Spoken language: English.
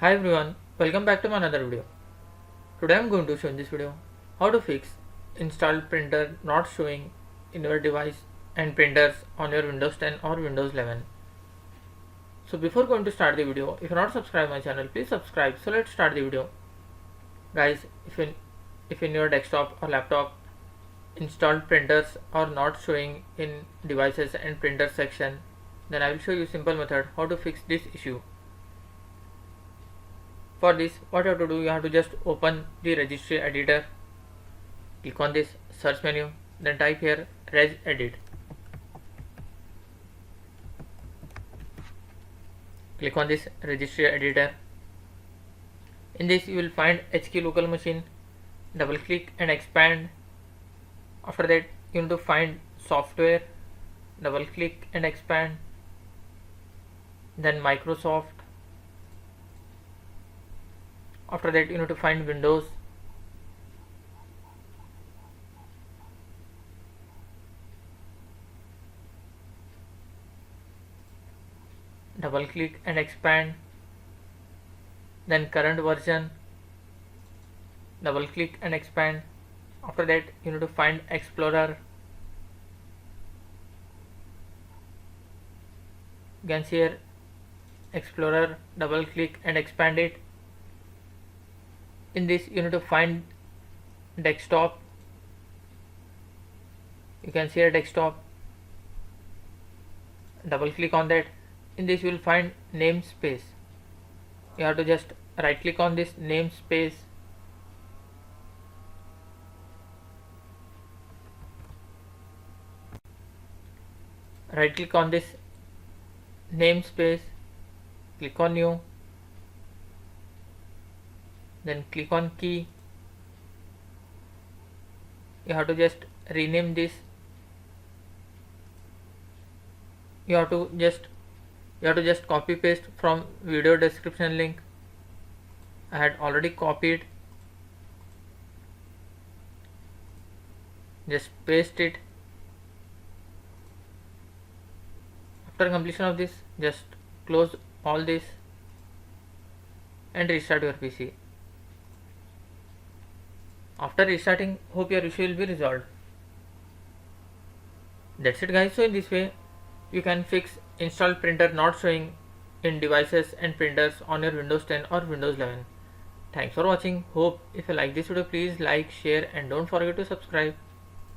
Hi everyone, welcome back to my another video. Today I am going to show in this video how to fix installed printer not showing in your device and printers on your Windows 10 or Windows 11. So before going to start the video, if you are not subscribed my channel, please subscribe. So let's start the video. Guys, if in your desktop or laptop installed printers are not showing in devices and printer section, then I will show you simple method how to fix this issue. For this, what you have to do, you have to just open the registry editor, click on this search menu, then type here regedit. Click on this registry editor. In this you will find HK local machine. Double click and expand. After that you need to find software. Double click and expand. Then Microsoft. After that you need to find Windows. Double click and expand. Then current version. Double click and expand. After that you need to find Explorer. You can see here Explorer. Double click and expand it. In this you need to find desktop. You can see here desktop. Double click on that. In this you will find namespace. You have to just right click on this namespace. Right click on this namespace. Click on new. Then click on key. You have to just rename this. You have to just copy paste from video description link. I had already copied. Just paste it. After completion of this, just close all this and restart your PC. After restarting, hope your issue will be resolved. That's it guys. So in this way you can fix installed printer not showing in devices and printers on your Windows 10 or Windows 11. Thanks for watching. Hope if you like this video, please like, share and don't forget to subscribe.